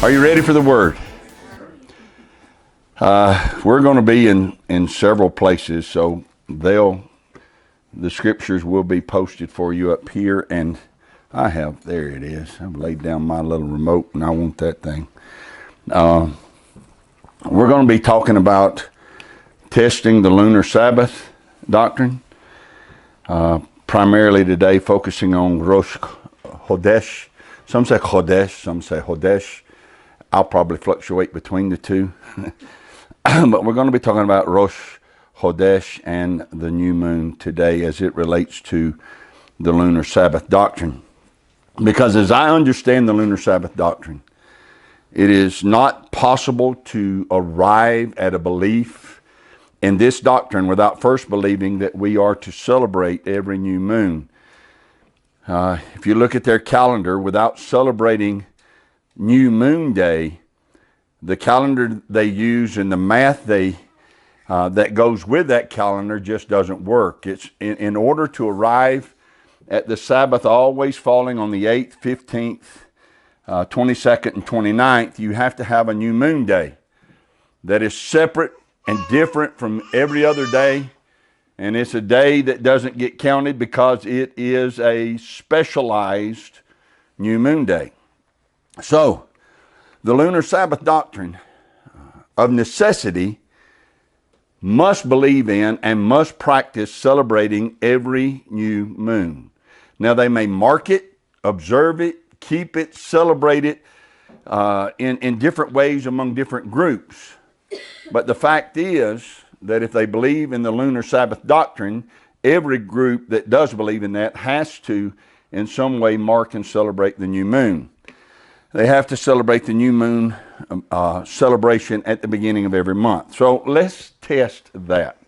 Are you ready for the word? We're going to be in several places, so the scriptures will be posted for you up here, and there it is. I've laid down my little remote, and I want that thing. We're going to be talking about testing the Lunar Sabbath doctrine, primarily today focusing on Rosh Chodesh. Some say Hodesh, some say Hodesh. I'll probably fluctuate between the two. But we're going to be talking about Rosh Chodesh and the new moon today as it relates to the Lunar Sabbath doctrine. Because as I understand the Lunar Sabbath doctrine, it is not possible to arrive at a belief in this doctrine without first believing that we are to celebrate every new moon. If you look at their calendar, without celebrating New Moon Day, the calendar they use and the math that goes with that calendar just doesn't work. It's in order to arrive at the Sabbath always falling on the 8th, 15th, 22nd, and 29th, you have to have a New Moon Day that is separate and different from every other day. And it's a day that doesn't get counted because it is a specialized New Moon Day. So, the Lunar Sabbath doctrine of necessity must believe in and must practice celebrating every new moon. Now, they may mark it, observe it, keep it, celebrate it in different ways among different groups. But the fact is that if they believe in the Lunar Sabbath doctrine, every group that does believe in that has to, in some way, mark and celebrate the new moon. They have to celebrate the new moon celebration at the beginning of every month. So let's test that.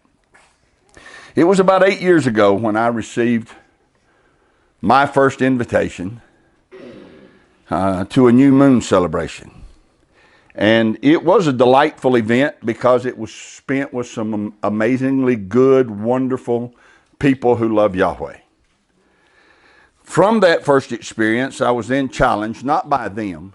It was about 8 years ago when I received my first invitation to a new moon celebration. And it was a delightful event because it was spent with some amazingly good, wonderful people who love Yahweh. From that first experience, I was then challenged, not by them,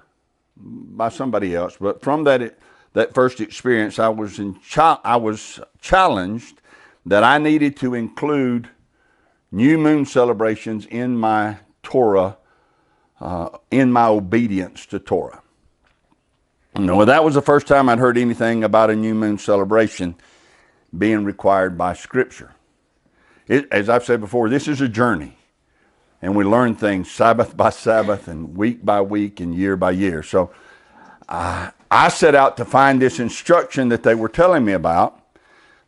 by somebody else, but from that first experience, I was challenged that I needed to include new moon celebrations in my Torah, in my obedience to Torah. Well, that was the first time I'd heard anything about a new moon celebration being required by Scripture. As I've said before, this is a journey. And we learn things Sabbath by Sabbath and week by week and year by year. So I set out to find this instruction that they were telling me about,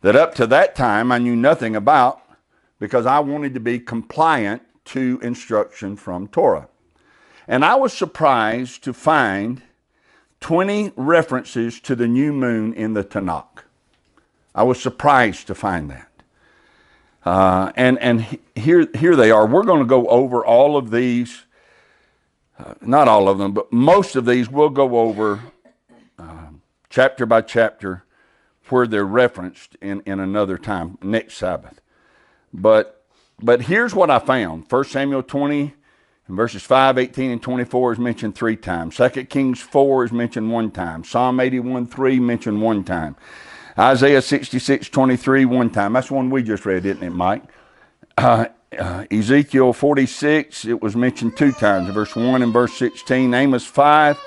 that up to that time I knew nothing about, because I wanted to be compliant to instruction from Torah. And I was surprised to find 20 references to the new moon in the Tanakh. I was surprised to find that. And here they are. We're going to go over all of these, not all of them, but most of these we'll go over chapter by chapter where they're referenced in another time, next Sabbath. But here's what I found. 1 Samuel 20 and verses 5, 18, and 24 is mentioned 3 times. 2 Kings 4 is mentioned 1 time. Psalm 81:3 mentioned 1 time. Isaiah 66:23 1 time. That's one we just read, isn't it, Mike? Ezekiel 46, it was mentioned 2 times, verse 1 and verse 16. Amos 5,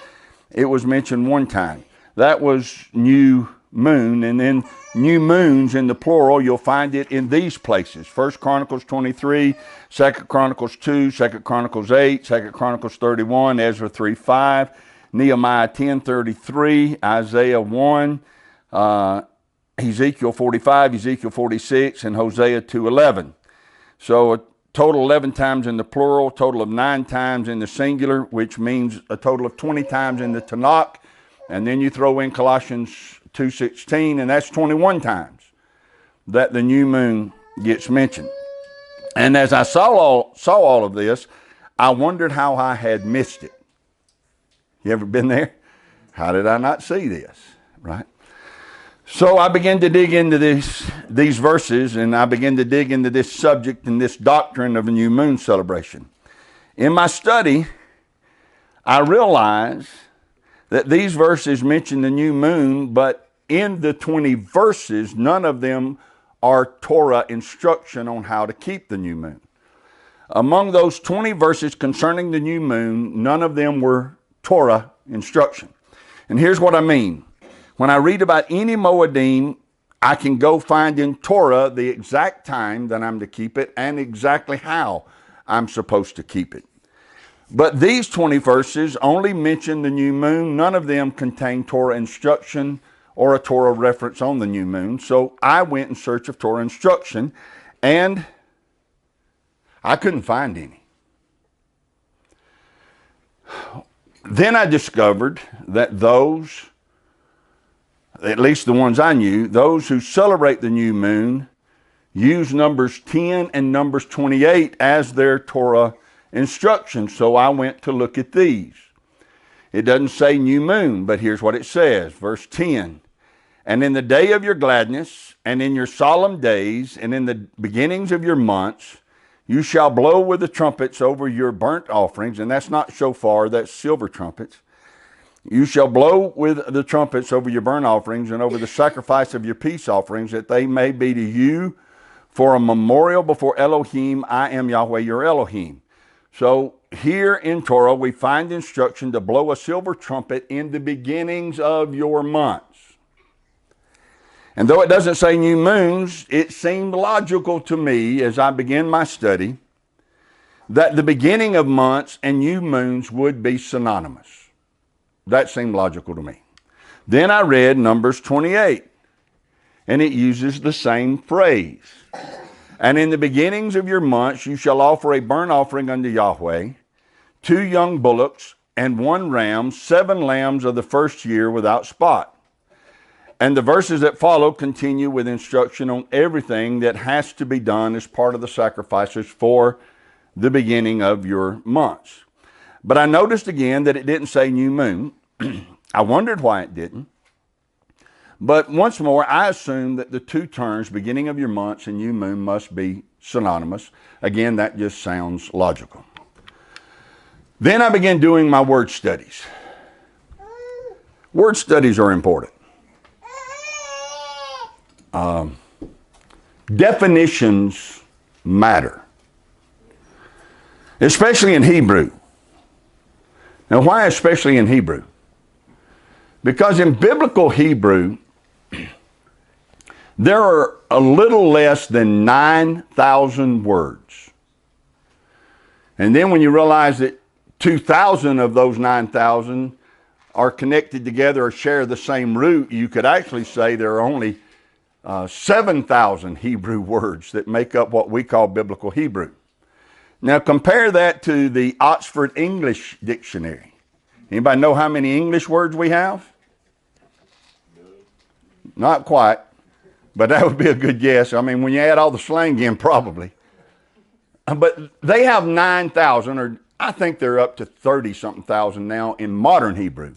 it was mentioned 1 time. That was new moon, and then new moons in the plural, you'll find it in these places. 1 Chronicles 23, 2 Chronicles 2, 2 Chronicles 8, 2 Chronicles 31, Ezra 3:5, Nehemiah 10:33, Isaiah 1, Ezekiel 45, Ezekiel 46, and Hosea 2:11. So a total 11 times in the plural, total of 9 times in the singular, which means a total of 20 times in the Tanakh. And then you throw in Colossians 2:16, and that's 21 times that the new moon gets mentioned. And as I saw all of this, I wondered how I had missed it. You ever been there? How did I not see this? Right? So I began to dig into these verses, and I began to dig into this subject and this doctrine of a new moon celebration. In my study, I realized that these verses mention the new moon, but in the 20 verses, none of them are Torah instruction on how to keep the new moon. Among those 20 verses concerning the new moon, none of them were Torah instruction. And here's what I mean. When I read about any Moedim, I can go find in Torah the exact time that I'm to keep it and exactly how I'm supposed to keep it. But these 20 verses only mention the new moon. None of them contain Torah instruction or a Torah reference on the new moon. So I went in search of Torah instruction, and I couldn't find any. Then I discovered that those, at least the ones I knew, those who celebrate the new moon use Numbers 10 and Numbers 28 as their Torah instruction. So I went to look at these. It doesn't say new moon, but here's what it says. Verse 10. And in the day of your gladness, and in your solemn days, and in the beginnings of your months, you shall blow with the trumpets over your burnt offerings. And that's not shofar, that's silver trumpets. You shall blow with the trumpets over your burnt offerings and over the sacrifice of your peace offerings, that they may be to you for a memorial before Elohim. I am Yahweh your Elohim. So here in Torah, we find instruction to blow a silver trumpet in the beginnings of your months. And though it doesn't say new moons, it seemed logical to me as I began my study that the beginning of months and new moons would be synonymous. That seemed logical to me. Then I read Numbers 28, and it uses the same phrase. And in the beginnings of your months you shall offer a burnt offering unto Yahweh, 2 young bullocks and 1 ram, 7 lambs of the first year without spot. And the verses that follow continue with instruction on everything that has to be done as part of the sacrifices for the beginning of your months. But I noticed again that it didn't say new moon. I wondered why it didn't. But once more, I assume that the 2 terms, beginning of your months and new moon, must be synonymous. Again, that just sounds logical. Then I began doing my word studies. Word studies are important. Definitions matter, especially in Hebrew. Now, why especially in Hebrew? Because in biblical Hebrew, there are a little less than 9,000 words. And then when you realize that 2,000 of those 9,000 are connected together or share the same root, you could actually say there are only 7,000 Hebrew words that make up what we call biblical Hebrew. Now compare that to the Oxford English Dictionary. Anybody know how many English words we have? Not quite, but that would be a good guess. I mean, when you add all the slang in, probably. But they have 9,000, or I think they're up to 30-something thousand now in modern Hebrew.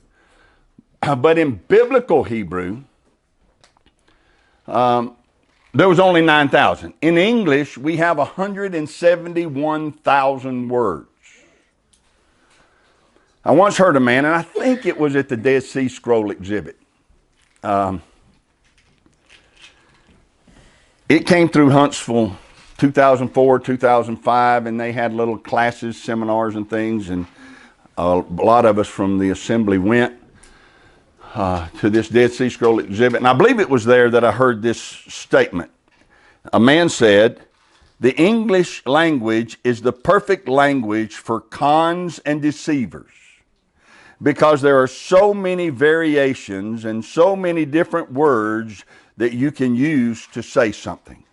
But in biblical Hebrew, there was only 9,000. In English, we have 171,000 words. I once heard a man, and I think it was at the Dead Sea Scroll exhibit. It came through Huntsville 2004, 2005, and they had little classes, seminars, and things, and a lot of us from the assembly went to this Dead Sea Scroll exhibit. And I believe it was there that I heard this statement. A man said, "The English language is the perfect language for cons and deceivers, because there are so many variations and so many different words that you can use to say something.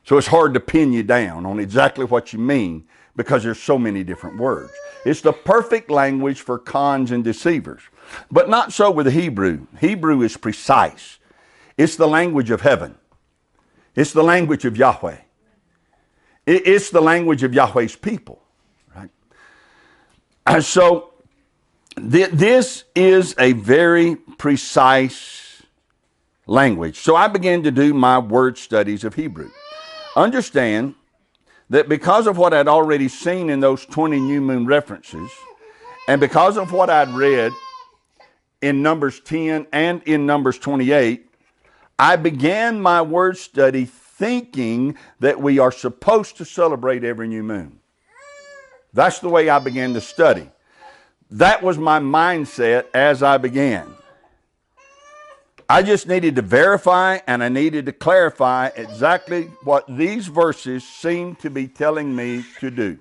So it's hard to pin you down on exactly what you mean because there's so many different words. It's the perfect language for cons and deceivers." But not so with the Hebrew. Hebrew is precise. It's the language of heaven. It's the language of Yahweh. It's the language of Yahweh's people. Right? And so this is a very precise language. So I began to do my word studies of Hebrew. Understand that because of what I'd already seen in those 20 new moon references, and because of what I'd read in Numbers 10 and in Numbers 28, I began my word study thinking that we are supposed to celebrate every new moon. That's the way I began to study. That was my mindset as I began. I just needed to verify and I needed to clarify exactly what these verses seem to be telling me to do.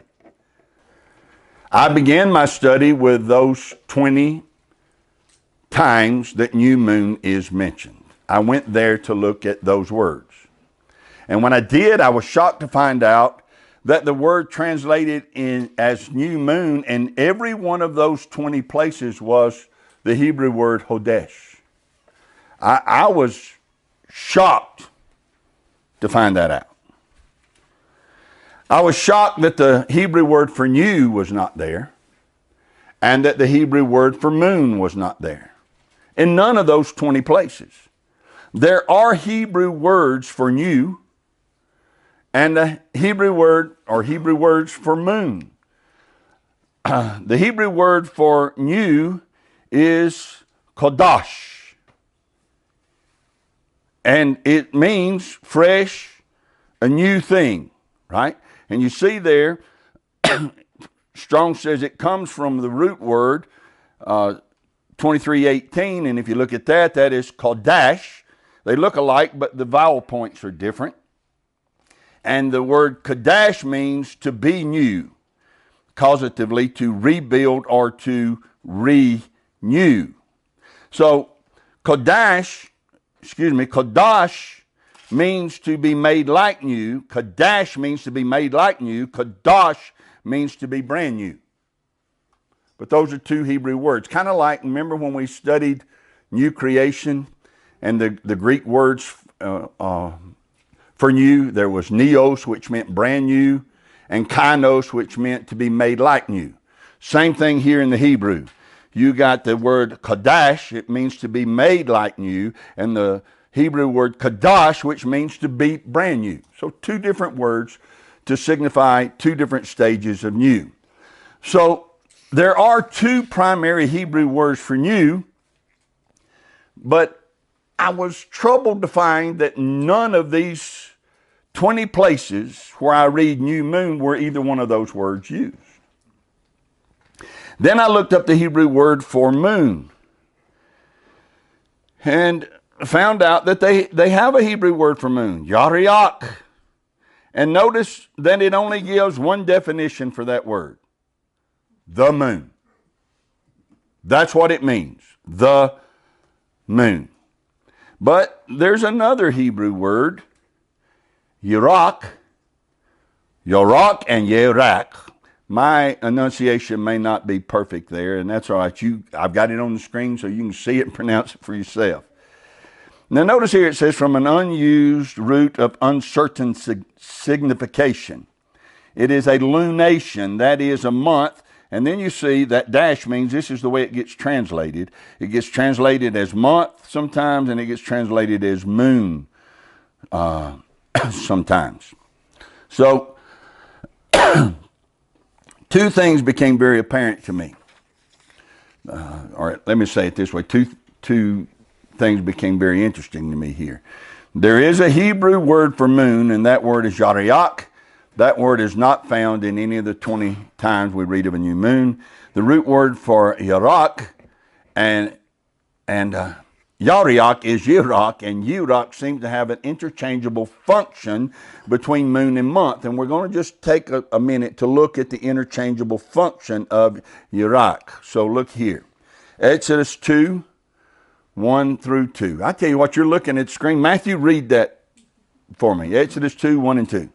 I began my study with those 20 times that new moon is mentioned. I went there to look at those words. And when I did, I was shocked to find out that the word translated in as new moon in every one of those 20 places was the Hebrew word Hodesh. I was shocked to find that out. I was shocked that the Hebrew word for new was not there and that the Hebrew word for moon was not there. In none of those 20 places. There are Hebrew words for new and the Hebrew word or Hebrew words for moon. The Hebrew word for new is Kodash. And it means fresh, a new thing, right? And you see there, Strong says it comes from the root word 2318, and if you look at that, that is Kodash. They look alike, but the vowel points are different. And the word Kodash means to be new, causatively to rebuild or to renew. So Kodash means to be made like new. Kodash means to be made like new. Kodash means to be brand new. But those are two Hebrew words. Kind of like, remember when we studied new creation and the Greek words for new, there was neos, which meant brand new, and kainos, which meant to be made like new. Same thing here in the Hebrew. You got the word Kodash, it means to be made like new, and the Hebrew word Kodash, which means to be brand new. So two different words to signify two different stages of new. So there are two primary Hebrew words for new, but I was troubled to find that none of these 20 places where I read new moon were either one of those words used. Then I looked up the Hebrew word for moon and found out that they have a Hebrew word for moon, YAHWEH. And notice that it only gives one definition for that word, the moon. That's what it means, the moon. But there's another Hebrew word, Yirak, Yorak and Yerak. My enunciation may not be perfect there, and that's all right. I've got it on the screen so you can see it and pronounce it for yourself. Now notice here it says, from an unused root of uncertain signification. It is a lunation, that is a month, and then you see that dash means this is the way it gets translated. It gets translated as month sometimes, and it gets translated as moon sometimes. So, two things became very apparent to me. Or let me say it this way. Two things became very interesting to me here. There is a Hebrew word for moon, and that word is YAHWEH. That word is not found in any of the 20 times we read of a new moon. The root word for Yirak and YAHWEH is Yirak, and Yirak seems to have an interchangeable function between moon and month. And we're going to just take a minute to look at the interchangeable function of Yirak. So look here. Exodus 2, 1 through 2. I tell you what, you're looking at the screen. Matthew, read that for me. Exodus 2, 1 and 2.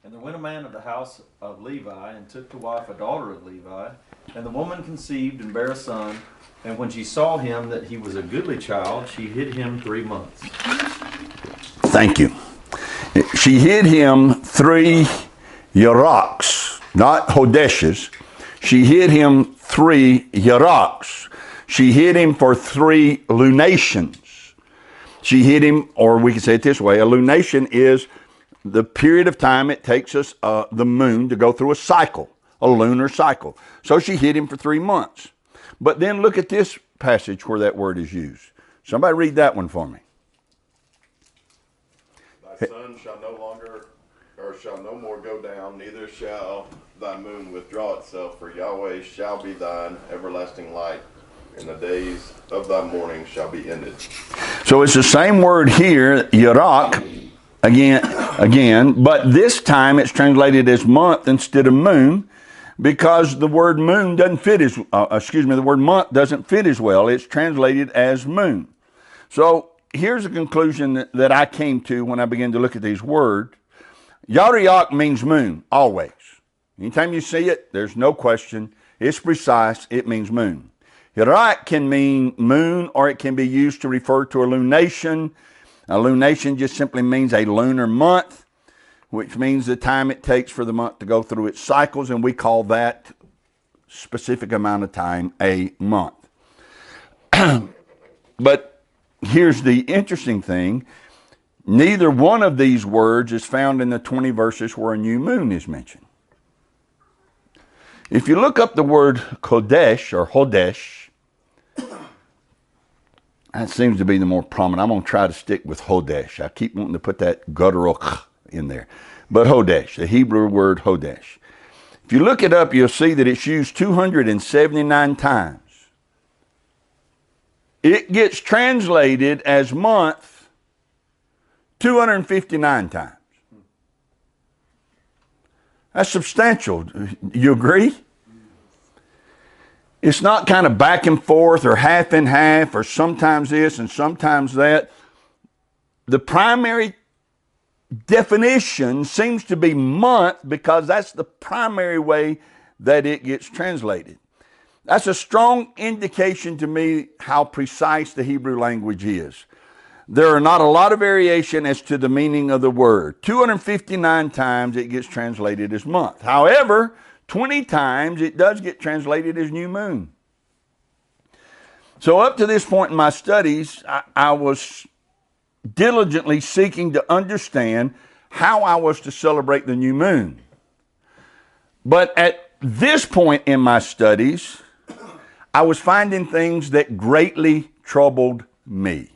And there went a man of the house of Levi, and took to wife a daughter of Levi. And the woman conceived and bare a son. And when she saw him that he was a goodly child, she hid him 3 months. Thank you. She hid him 3 yaraks, not hodeshes. She hid him 3 yaraks. She hid him for 3 lunations. She hid him, or we can say it this way, a lunation is the period of time it takes us, the moon, to go through a cycle, a lunar cycle. So she hid him for 3 months. But then look at this passage where that word is used. Somebody read that one for me. Thy sun shall no longer, or shall no more go down, neither shall thy moon withdraw itself, for Yahweh shall be thine everlasting light, and the days of thy mourning shall be ended. So it's the same word here, Yarak, again, but this time it's translated as month instead of moon, because the word moon doesn't fit as, the word month doesn't fit as well. It's translated as moon. So here's a conclusion that I came to when I began to look at these words. Yariach means moon, always. Anytime you see it, there's no question. It's precise. It means moon. Yarak can mean moon, or it can be used to refer to a lunation. A lunation just simply means a lunar month, which means the time it takes for the month to go through its cycles, and we call that specific amount of time a month. But here's the interesting thing. Neither one of these words is found in the 20 verses where a new moon is mentioned. If you look up the word Kodesh or Hodesh, that seems to be the more prominent. I'm going to try to stick with Hodesh. I keep wanting to put that guttural in there. But Hodesh, the Hebrew word Hodesh. If you look it up, you'll see that it's used 279 times. It gets translated as month 259 times. That's substantial. You agree? It's not kind of back and forth or half and half or sometimes this and sometimes that. The primary definition seems to be month because that's the primary way that it gets translated. That's a strong indication to me how precise the Hebrew language is. There are not a lot of variation as to the meaning of the word. 259 times it gets translated as month. However, 20 times it does get translated as new moon. So up to this point in my studies, I was diligently seeking to understand how I was to celebrate the new moon. But at this point in my studies, I was finding things that greatly troubled me.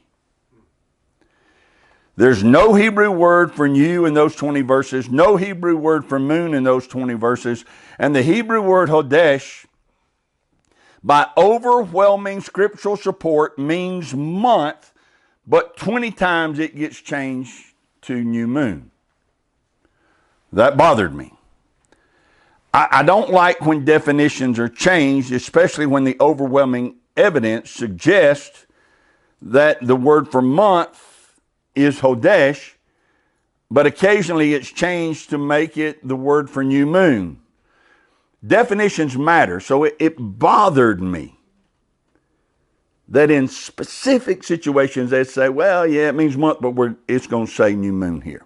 There's no Hebrew word for new in those 20 verses, no Hebrew word for moon in those 20 verses, and the Hebrew word Hodesh, by overwhelming scriptural support, means month, but 20 times it gets changed to new moon. That bothered me. I don't like when definitions are changed, especially when the overwhelming evidence suggests that the word for month is Hodesh, but occasionally it's changed to make it the word for new moon. Definitions matter, so it bothered me that in specific situations they say, well, yeah, it means month, but it's going to say new moon here.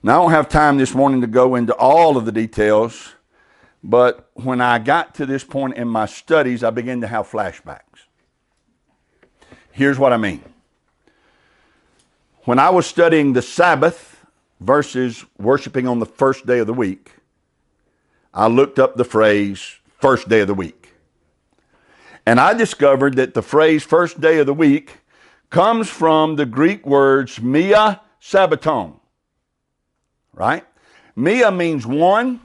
Now, I don't have time this morning to go into all of the details, but when I got to this point in my studies, I began to have flashbacks. Here's what I mean. When I was studying the Sabbath versus worshiping on the first day of the week, I looked up the phrase first day of the week. And I discovered that the phrase first day of the week comes from the Greek words mia sabbaton. Right? Mia means one.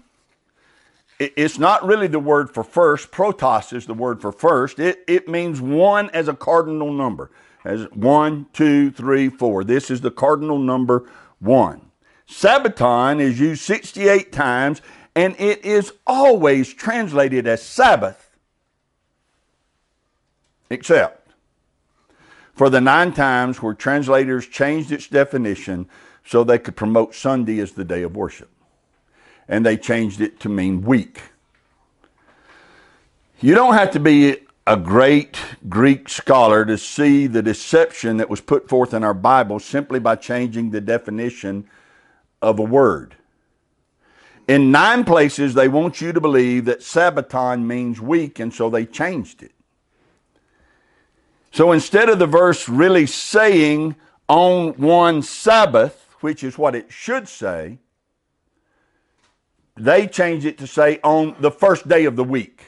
It's not really the word for first. Protos is the word for first. It means one as a cardinal number. As 1, 2, 3, 4. This is the cardinal number 1. Sabbaton is used 68 times, and it is always translated as Sabbath, except for the 9 times where translators changed its definition so they could promote Sunday as the day of worship. And they changed it to mean week. You don't have to be a great Greek scholar to see the deception that was put forth in our Bible simply by changing the definition of a word. In 9 places, they want you to believe that Sabbaton means week, and so they changed it. So instead of the verse really saying on one Sabbath, which is what it should say, they changed it to say on the first day of the week.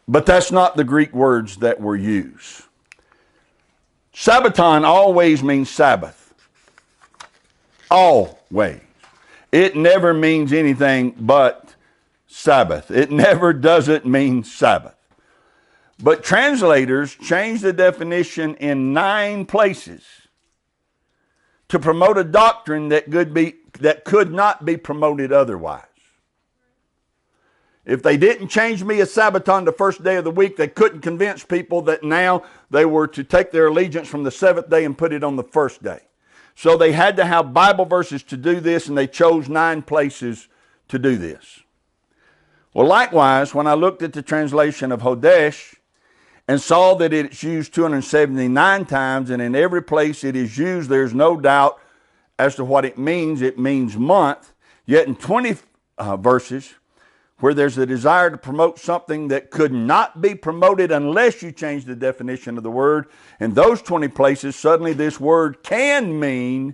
But that's not the Greek words that were used. Sabbaton always means Sabbath. Always. It never means anything but Sabbath. It never doesn't mean Sabbath. But translators changed the definition in 9 places to promote a doctrine that could not be promoted otherwise. If they didn't change me a Sabbaton the first day of the week, they couldn't convince people that now they were to take their allegiance from the 7th day and put it on the first day. So they had to have Bible verses to do this, and they chose 9 places to do this. Well, likewise, when I looked at the translation of Hodesh and saw that it's used 279 times, and in every place it is used, there's no doubt as to what it means. It means month. Yet in 20 verses, where there's a desire to promote something that could not be promoted unless you change the definition of the word, in those 20 places, suddenly this word can mean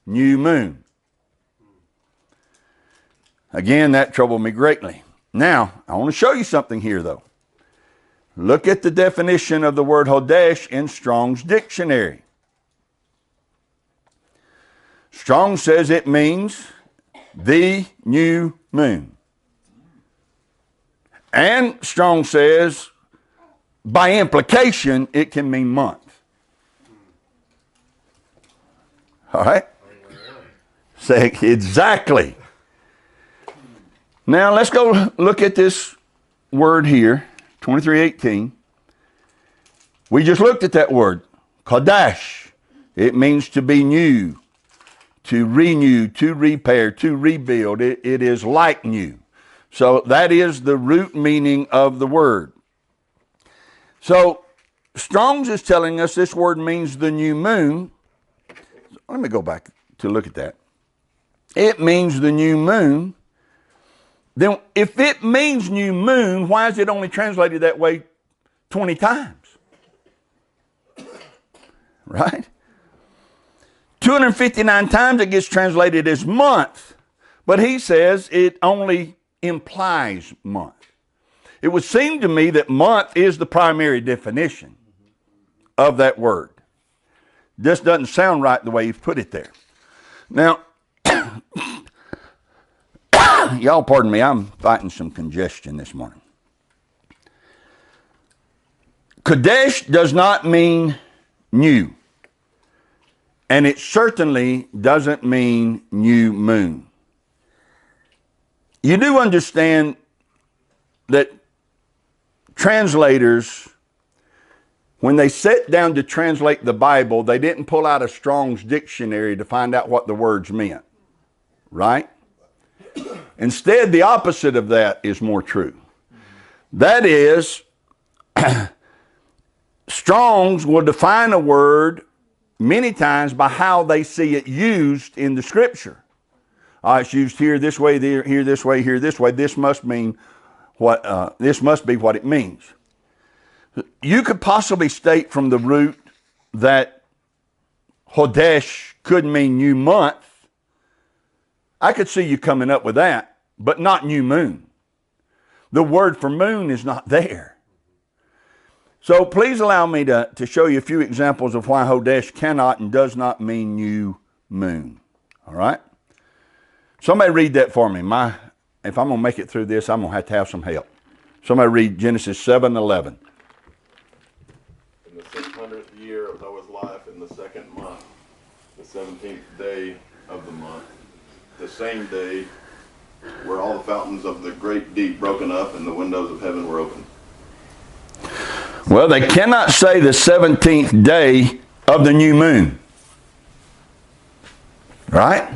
new moon. Again, that troubled me greatly. Now, I want to show you something here, though. Look at the definition of the word Hodesh in Strong's dictionary. Strong says it means the new moon. And Strong says, by implication, it can mean month. All right? Say exactly. Now let's go look at this word here, 23:18. We just looked at that word, Kodesh. It means to be new, to renew, to repair, to rebuild. It is like new. So that is the root meaning of the word. So Strong's is telling us this word means the new moon. Let me go back to look at that. It means the new moon. Then if it means new moon, why is it only translated that way 20 times? Right? 259 times it gets translated as month, but he says it only implies month. It would seem to me that month is the primary definition of that word. This doesn't sound right the way you've put it there. Now, y'all pardon me, I'm fighting some congestion this morning. Kodesh does not mean new. And it certainly doesn't mean new moon. You do understand that translators, when they sat down to translate the Bible, they didn't pull out a Strong's dictionary to find out what the words meant. Right? Instead, the opposite of that is more true. That is, Strong's will define a word many times by how they see it used in the Scripture. It's used here this way, here this way, here this way. This must mean what. This must be what it means. You could possibly state from the root that Hodesh could mean new month. I could see you coming up with that, but not new moon. The word for moon is not there. So please allow me to show you a few examples of why Hodesh cannot and does not mean new moon. All right? Somebody read that for me. If I'm going to make it through this, I'm going to have some help. Somebody read Genesis 7:11. In the 600th year of Noah's life, in the 2nd month, the 17th day of the month, the same day were all the fountains of the great deep broken up, and the windows of heaven were opened. Well, they cannot say the 17th day of the new moon. Right?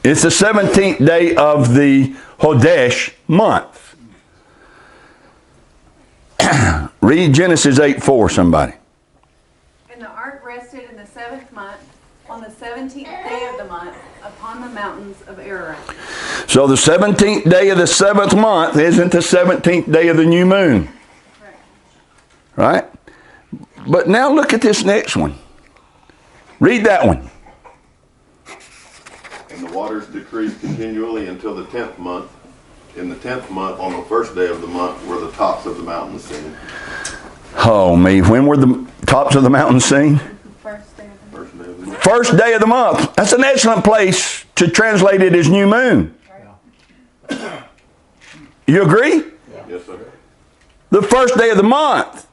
It's the 17th day of the Hodesh month. Read Genesis 8:4, somebody. And the ark rested in the 7th month, on the 17th day of the month, upon the mountains of Ararat. So the 17th day of the 7th month isn't the 17th day of the new moon. Right? But now look at this next one. Read that one. And the waters decreased continually until the 10th month, In the 10th month, on the first day of the month, were the tops of the mountains seen. Oh me, when were the tops of the mountains seen? First day of the First day of the month. First day of the month. That's an excellent place to translate it as new moon. You agree? Yes, sir. The first day of the month.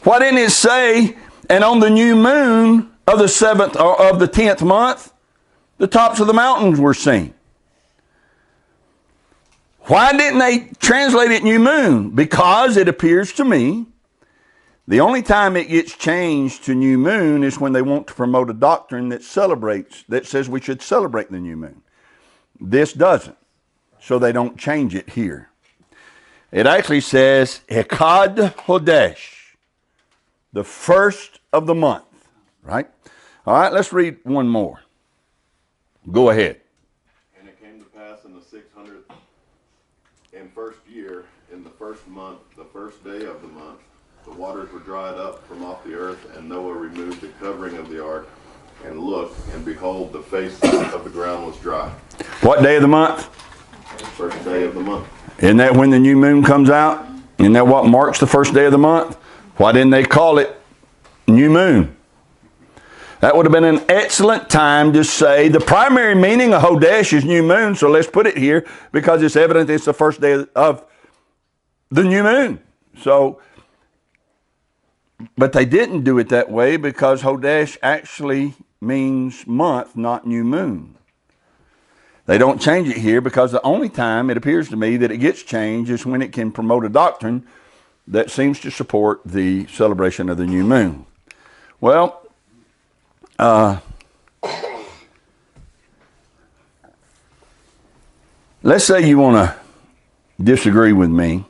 Why didn't it say, and on the new moon of the 7th or of the 10th month, the tops of the mountains were seen? Why didn't they translate it new moon? Because it appears to me the only time it gets changed to new moon is when they want to promote a doctrine that says we should celebrate the new moon. This doesn't. So they don't change it here. It actually says Echad Hodesh, the first of the month, right? All right, let's read one more. Go ahead. And it came to pass in the 600th and first year, in the first month, the first day of the month, the waters were dried up from off the earth, and Noah removed the covering of the ark, and looked, and behold, the face of the ground was dry. What day of the month? The first day of the month. Isn't that when the new moon comes out? Isn't that what marks the first day of the month? Why didn't they call it new moon? That would have been an excellent time to say the primary meaning of Hodesh is new moon, so let's put it here because it's evident it's the first day of the new moon. So, but they didn't do it that way because Hodesh actually means month, not new moon. They don't change it here because the only time it appears to me that it gets changed is when it can promote a doctrine that seems to support the celebration of the new moon. Well, let's say you want to disagree with me.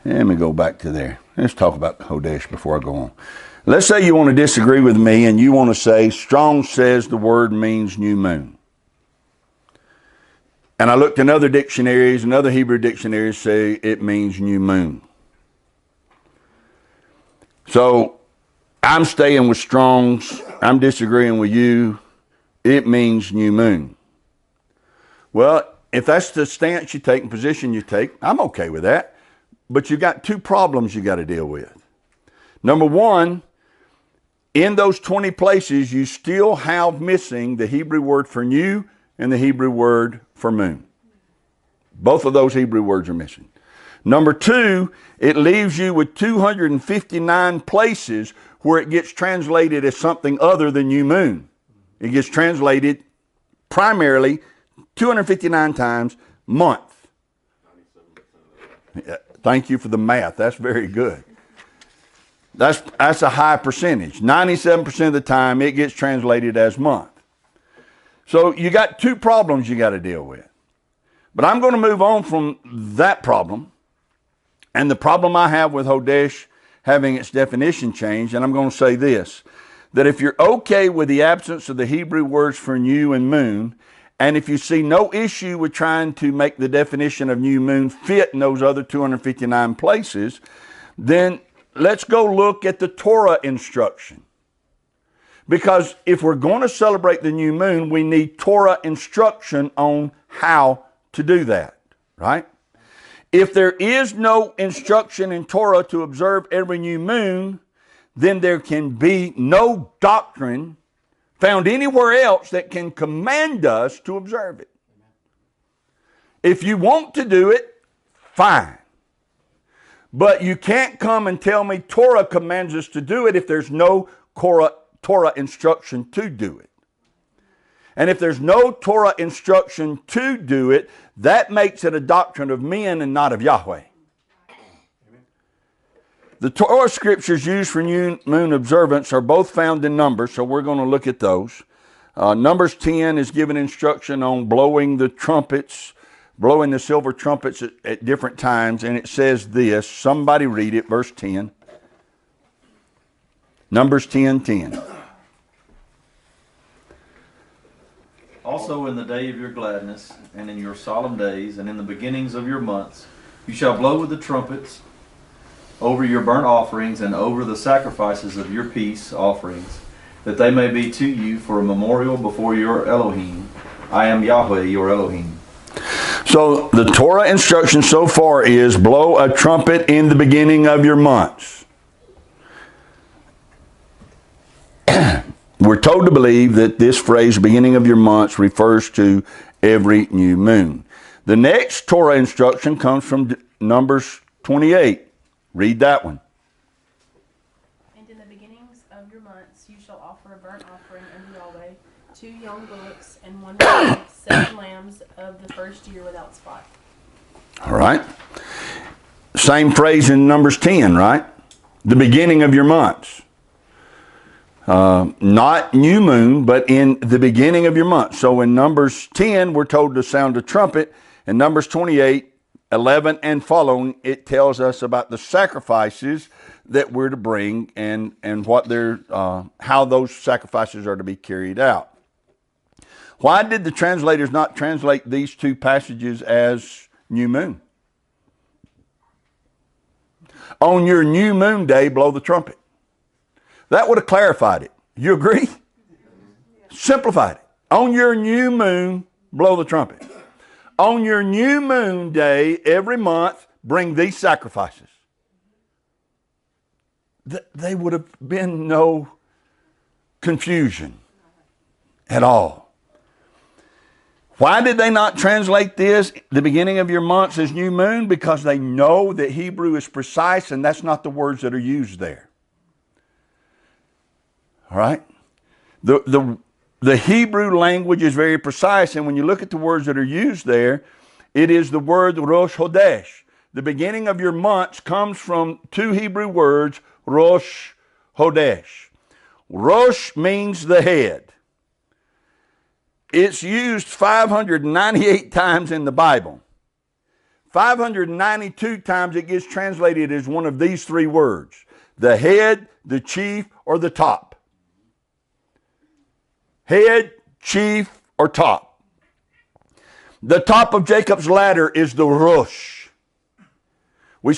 Let me go back to there. Let's talk about Hodesh before I go on. Let's say you want to disagree with me and you want to say Strong says the word means new moon. And I looked in other dictionaries and other Hebrew dictionaries say it means new moon. So I'm staying with Strong's. I'm disagreeing with you. It means new moon. Well, if that's the stance you take and position you take, I'm okay with that. But you got two problems you got to deal with. Number one, in those 20 places, you still have missing the Hebrew word for new and the Hebrew word for moon. Both of those Hebrew words are missing. Number two, it leaves you with 259 places where it gets translated as something other than new moon. It gets translated primarily 259 times month. Thank you for the math. That's very good. That's a high percentage. 97% of the time it gets translated as month. So you got two problems you got to deal with. But I'm going to move on from that problem and the problem I have with Hodesh having its definition changed, and I'm going to say this, that if you're okay with the absence of the Hebrew words for new and moon, and if you see no issue with trying to make the definition of new moon fit in those other 259 places, then let's go look at the Torah instruction. Because if we're going to celebrate the new moon, we need Torah instruction on how to do that, right? If there is no instruction in Torah to observe every new moon, then there can be no doctrine found anywhere else that can command us to observe it. If you want to do it, fine. But you can't come and tell me Torah commands us to do it if there's no Torah instruction to do it. And if there's no Torah instruction to do it, that makes it a doctrine of men and not of YAHWEH. The Torah scriptures used for new moon observance are both found in Numbers, so we're going to look at those. Numbers 10 is given instruction on blowing the trumpets, blowing the silver trumpets at different times, and it says this. Somebody read it, verse 10. Numbers 10:10. Also in the day of your gladness, and in your solemn days, and in the beginnings of your months, you shall blow with the trumpets over your burnt offerings and over the sacrifices of your peace offerings, that they may be to you for a memorial before your Elohim. I am YAHWEH, your Elohim. So the Torah instruction so far is blow a trumpet in the beginning of your months. We're told to believe that this phrase, beginning of your months, refers to every new moon. The next Torah instruction comes from Numbers 28. Read that one. And in the beginnings of your months you shall offer a burnt offering unto Yahweh, 2 young bullocks and 1 ram, 7 lambs of the first year without spot. All right. Same phrase in Numbers 10, right? The beginning of your months. Not new moon, but in the beginning of your month. So in Numbers 10, we're told to sound a trumpet. In Numbers 28, 11 and following, it tells us about the sacrifices that we're to bring and what they're, how those sacrifices are to be carried out. Why did the translators not translate these two passages as new moon? On your new moon day, blow the trumpet. That would have clarified it. You agree? Simplified it. On your new moon, blow the trumpet. On your new moon day, every month, bring these sacrifices. There would have been no confusion at all. Why did they not translate this, the beginning of your months, as new moon? Because they know that Hebrew is precise and that's not the words that are used there. All right? The Hebrew language is very precise, and when you look at the words that are used there, it is the word Rosh Chodesh. The beginning of your months comes from two Hebrew words, Rosh Chodesh. Rosh means the head. It's used 598 times in the Bible. 592 times it gets translated as one of these three words: the head, the chief, or the top. Head, chief, or top. The top of Jacob's ladder is the Rosh. We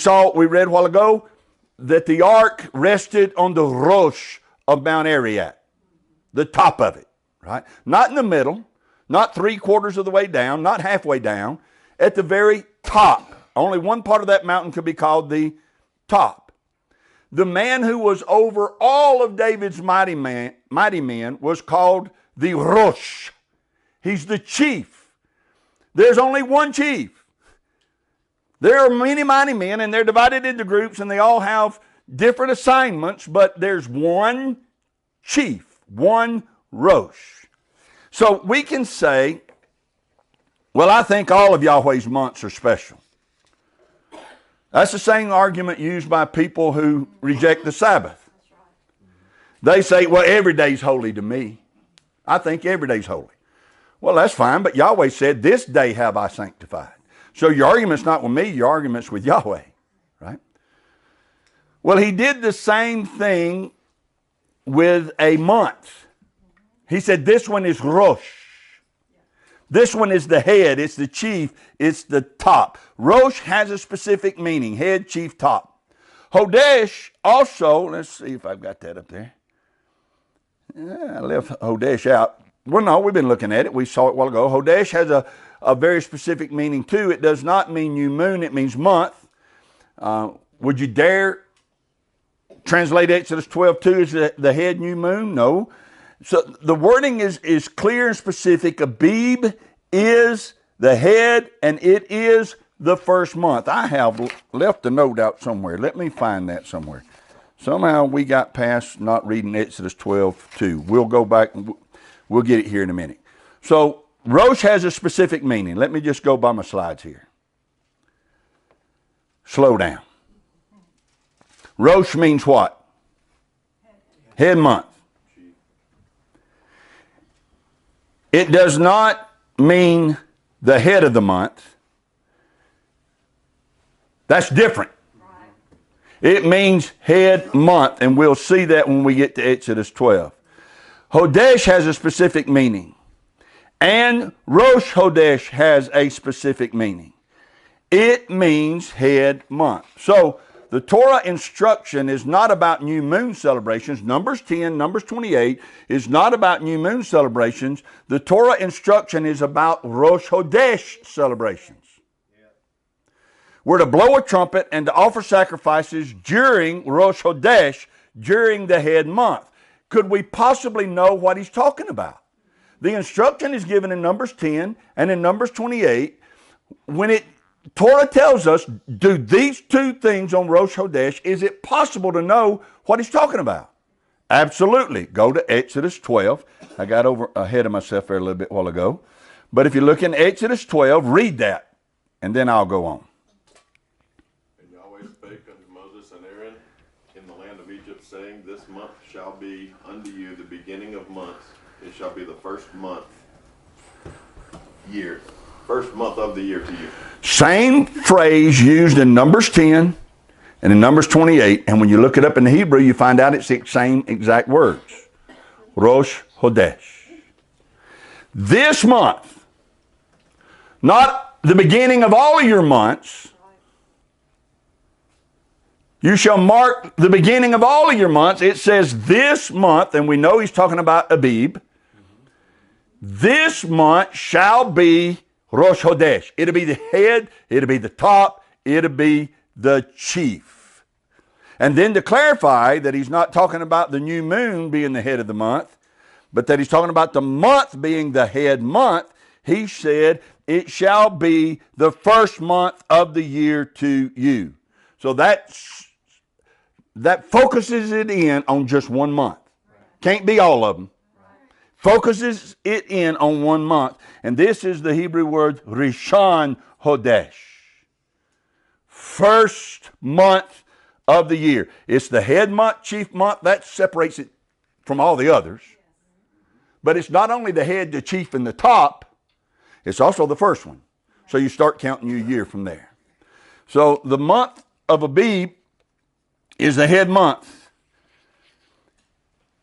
read a while ago that the ark rested on the Rosh of Mount Ararat, the top of it, right? Not in the middle, not 3/4 of the way down, not halfway down, at the very top. Only one part of that mountain could be called the top. The man who was over all of David's mighty men was called the Rosh. He's the chief. There's only one chief. There are many mighty men, and they're divided into groups, and they all have different assignments, but there's one chief, one Rosh. So we can say, well, I think all of Yahweh's months are special. That's the same argument used by people who reject the Sabbath. They say, well, every day's holy to me. I think every day's holy. Well, that's fine, but Yahweh said, this day have I sanctified. So your argument's not with me, your argument's with Yahweh, right? Well, he did the same thing with a month. He said, this one is Rosh. This one is the head, it's the chief, it's the top. Rosh has a specific meaning, head, chief, top. Hodesh also, let's see if I've got that up there. I left Hodesh out. Well, no, we've been looking at it. We saw it a while ago. Hodesh has a very specific meaning too. It does not mean new moon, it means month. Would you dare translate Exodus 12:2 as the head new moon? No. So the wording is clear and specific. Abib is the head, and it is the first month. I have left a note out somewhere. Let me find that somewhere. Somehow we got past not reading Exodus 12:2. We'll go back and we'll get it here in a minute. So Rosh has a specific meaning. Let me just go by my slides here. Slow down. Rosh means what? Head month. It does not mean the head of the month. That's different. It means head month, and we'll see that when we get to Exodus 12. Hodesh has a specific meaning, and Rosh Chodesh has a specific meaning. It means head month. So the Torah instruction is not about new moon celebrations. Numbers 10, Numbers 28 is not about new moon celebrations. The Torah instruction is about Rosh Chodesh celebrations. We're to blow a trumpet and to offer sacrifices during Rosh Chodesh, during the head month. Could we possibly know what he's talking about? The instruction is given in Numbers 10 and in Numbers 28. When Torah tells us, do these two things on Rosh Chodesh, is it possible to know what he's talking about? Absolutely. Go to Exodus 12. I got ahead of myself there a little bit while ago. But if you look in Exodus 12, read that, and then I'll go on. And Yahweh spake unto Moses and Aaron in the land of Egypt, saying, This month shall be unto you the beginning of months. It shall be the first month of the year to you. Same phrase used in Numbers 10 and in Numbers 28. And when you look it up in the Hebrew, you find out it's the same exact words. Rosh Chodesh. This month, not the beginning of all of your months. You shall mark the beginning of all of your months. It says this month, and we know he's talking about Abib. This month shall be Rosh Chodesh. It'll be the head, it'll be the top, it'll be the chief. And then to clarify that he's not talking about the new moon being the head of the month, but that he's talking about the month being the head month, he said, it shall be the first month of the year to you. So that focuses it in on just 1 month. Can't be all of them. Focuses it in on 1 month. And this is the Hebrew word Rishon Hodesh. First month of the year. It's the head month, chief month. That separates it from all the others. But it's not only the head, the chief, and the top. It's also the first one. So you start counting your year from there. So the month of Abib is the head month.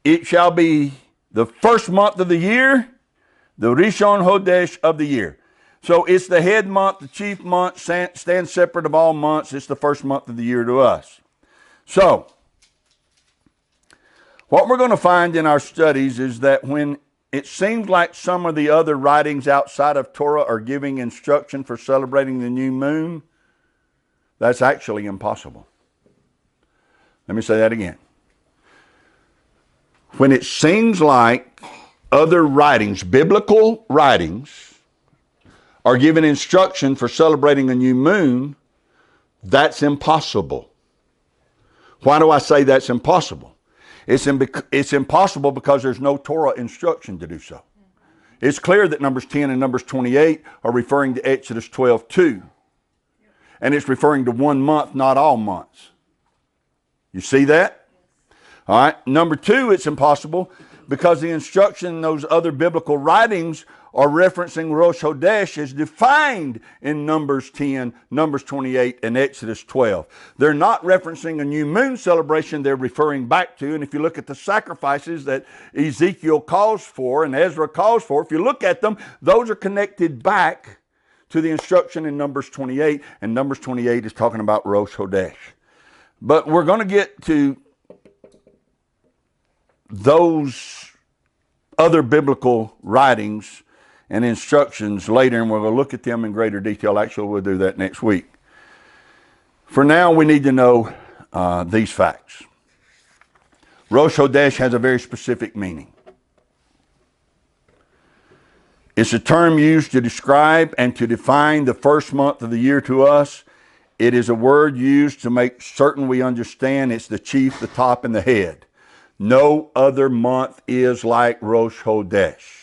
It shall be the first month of the year, the Rishon Hodesh of the year. So it's the head month, the chief month, stands separate of all months. It's the first month of the year to us. So, what we're going to find in our studies is that when it seems like some of the other writings outside of Torah are giving instruction for celebrating the new moon, that's actually impossible. Let me say that again. When it seems like other writings, biblical writings, are given instruction for celebrating a new moon, that's impossible. Why do I say that's impossible? It's impossible because there's no Torah instruction to do so. It's clear that Numbers 10 and Numbers 28 are referring to Exodus 12:2. And it's referring to 1 month, not all months. You see that? All right. Number 2, it's impossible because the instruction in those other biblical writings are referencing Rosh Chodesh as defined in Numbers 10, Numbers 28, and Exodus 12. They're not referencing a new moon celebration they're referring back to. And if you look at the sacrifices that Ezekiel calls for and Ezra calls for, if you look at them, those are connected back to the instruction in Numbers 28. And Numbers 28 is talking about Rosh Chodesh. But we're going to get to those other biblical writings and instructions later, and we're going to look at them in greater detail. Actually, we'll do that next week. For now, we need to know these facts. Rosh Chodesh has a very specific meaning. It's a term used to describe and to define the first month of the year to us. It is a word used to make certain we understand it's the chief, the top, and the head. No other month is like Rosh Chodesh.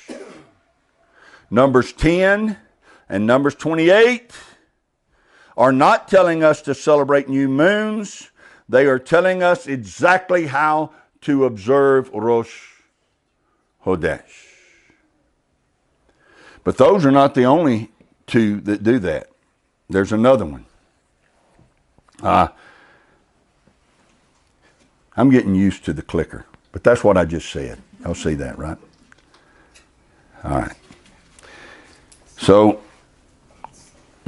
Numbers 10 and Numbers 28 are not telling us to celebrate new moons. They are telling us exactly how to observe Rosh Chodesh. But those are not the only two that do that. There's another one. I'm getting used to the clicker, but that's what I just said. Y'all see that, right? All right. So,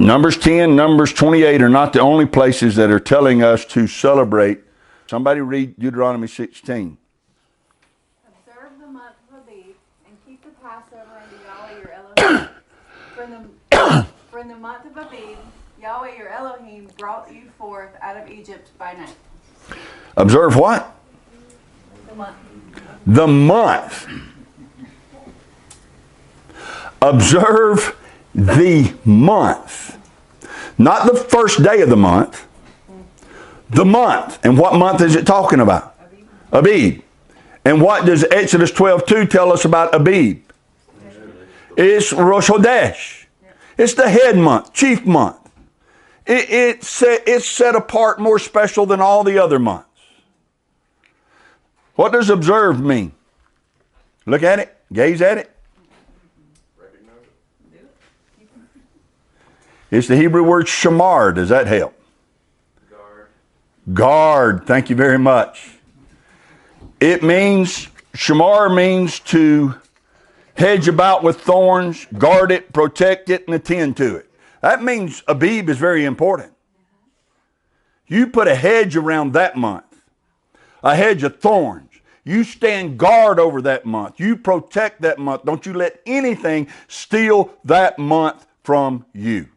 Numbers 10, Numbers 28 are not the only places that are telling us to celebrate. Somebody read Deuteronomy 16. Observe the month of Abib and keep the Passover unto Yahweh your Elohim. For in the month of Abib Yahweh your Elohim brought you forth out of Egypt by night. Observe what? The month. The month. Observe the month. Not the first day of the month. The month. And what month is it talking about? Abib. And what does Exodus 12:2 tell us about Abib? It's Rosh Chodesh. It's the head month, chief month. It's set apart, more special than all the other months. What does observe mean? Look at it. Gaze at it. It's the Hebrew word shamar. Does that help? Guard. Thank you very much. It means, shamar means to hedge about with thorns, guard it, protect it, and attend to it. That means Abib is very important. You put a hedge around that month, a hedge of thorns. You stand guard over that month. You protect that month. Don't you let anything steal that month from you.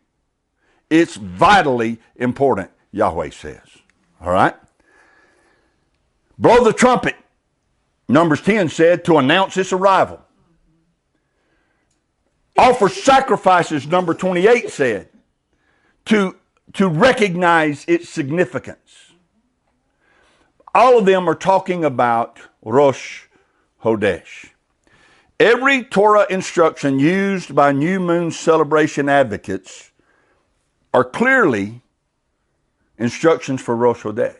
It's vitally important, Yahweh says. All right? Blow the trumpet, Numbers 10 said, to announce its arrival. Offer sacrifices, number 28 said, to recognize its significance. All of them are talking about Rosh Chodesh. Every Torah instruction used by new moon celebration advocates are clearly instructions for Rosh Chodesh.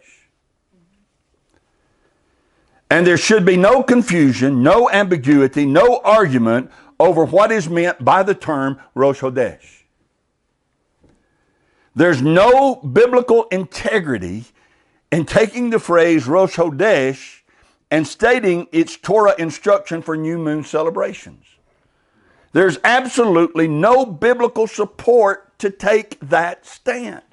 And there should be no confusion, no ambiguity, no argument over what is meant by the term Rosh Chodesh. There's no biblical integrity in taking the phrase Rosh Chodesh and stating its Torah instruction for new moon celebrations. There's absolutely no biblical support to take that stance.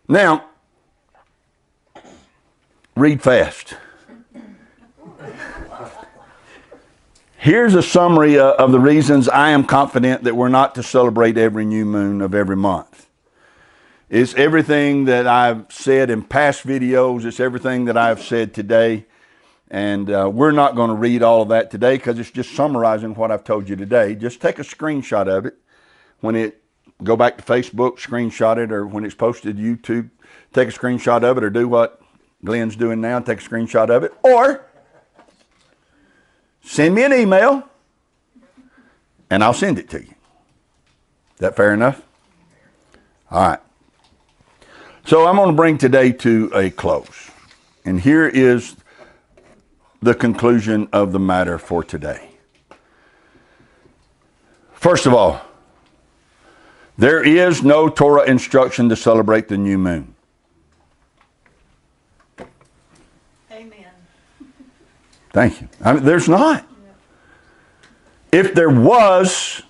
Now, read fast. Here's a summary of the reasons I am confident that we're not to celebrate every new moon of every month. It's everything that I've said in past videos. It's everything that I've said today. And we're not going to read all of that today because it's just summarizing what I've told you today. Just take a screenshot of it. When it go back to Facebook, screenshot it, or when it's posted to YouTube, take a screenshot of it, or do what Glenn's doing now, take a screenshot of it. Or send me an email, and I'll send it to you. Is that fair enough? All right. So I'm going to bring today to a close. And here is the conclusion of the matter for today. First of all, there is no Torah instruction to celebrate the new moon. Amen. Thank you. I mean, there's not. If there was,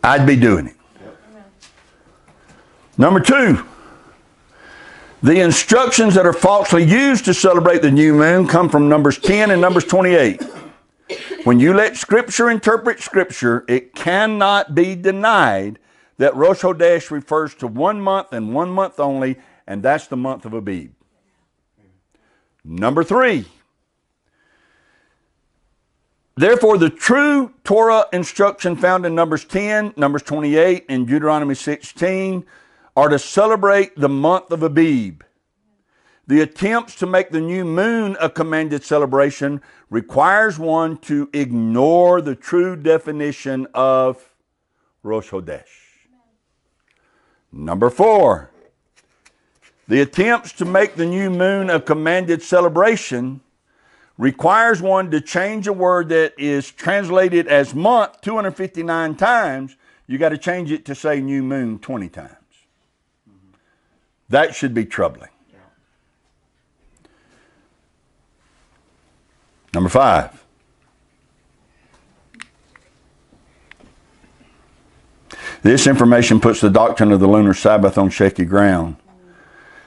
I'd be doing it. Number two, the instructions that are falsely used to celebrate the new moon come from Numbers 10 and Numbers 28. When you let Scripture interpret Scripture, it cannot be denied that Rosh Chodesh refers to 1 month and 1 month only, and that's the month of Abib. Number three, therefore the true Torah instruction found in Numbers 10, Numbers 28, and Deuteronomy 16 are to celebrate the month of Abib. The attempts to make the new moon a commanded celebration requires one to ignore the true definition of Rosh Chodesh. Number four, the attempts to make the new moon a commanded celebration requires one to change a word that is translated as month 259 times. You got to change it to say new moon 20 times. That should be troubling. Number five, this information puts the doctrine of the lunar Sabbath on shaky ground,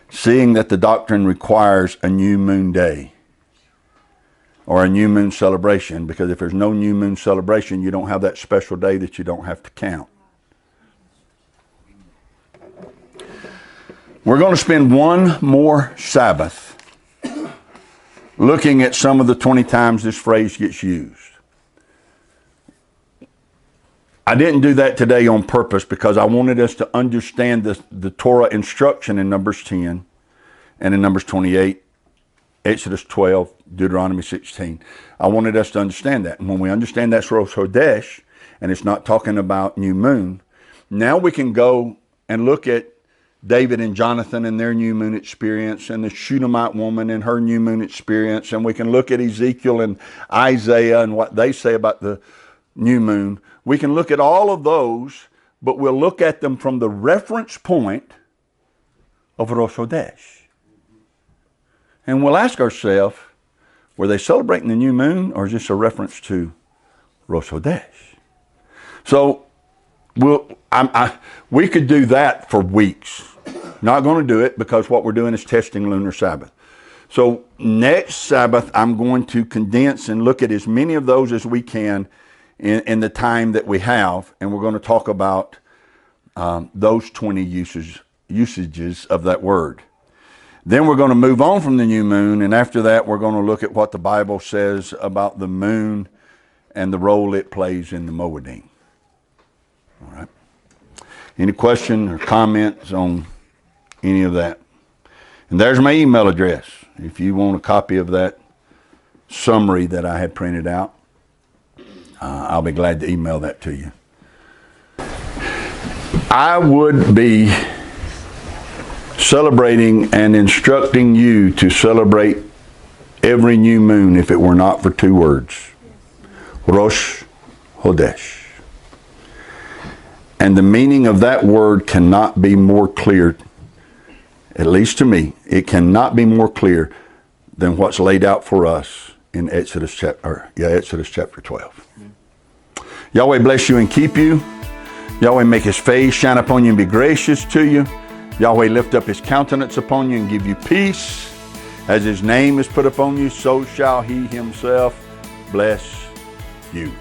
seeing that the doctrine requires a new moon day or a new moon celebration, because if there's no new moon celebration, you don't have that special day that you don't have to count. We're going to spend one more Sabbath looking at some of the 20 times this phrase gets used. I didn't do that today on purpose because I wanted us to understand the Torah instruction in Numbers 10 and in Numbers 28, Exodus 12, Deuteronomy 16. I wanted us to understand that. And when we understand that's Rosh Chodesh, and it's not talking about new moon, now we can go and look at David and Jonathan and their new moon experience, and the Shunammite woman and her new moon experience, and we can look at Ezekiel and Isaiah and what they say about the new moon. We can look at all of those, but we'll look at them from the reference point of Rosh Chodesh. And we'll ask ourselves, were they celebrating the new moon, or is this a reference to Rosh Chodesh? So we could do that for weeks. Not going to do it because what we're doing is testing Lunar Sabbath. So next Sabbath, I'm going to condense and look at as many of those as we can in the time that we have, and we're going to talk about those 20 usages of that word. Then we're going to move on from the new moon, and after that we're going to look at what the Bible says about the moon and the role it plays in the Moedim. All right. Any question or comments on any of that? And there's my email address. If you want a copy of that summary that I had printed out, I'll be glad to email that to you. I would be celebrating and instructing you to celebrate every new moon if it were not for two words. Rosh Chodesh. And the meaning of that word cannot be more clear, at least to me, it cannot be more clear than what's laid out for us in Exodus chapter 12. Yahweh bless you and keep you. Yahweh make his face shine upon you and be gracious to you. Yahweh lift up his countenance upon you and give you peace. As his name is put upon you, so shall he himself bless you.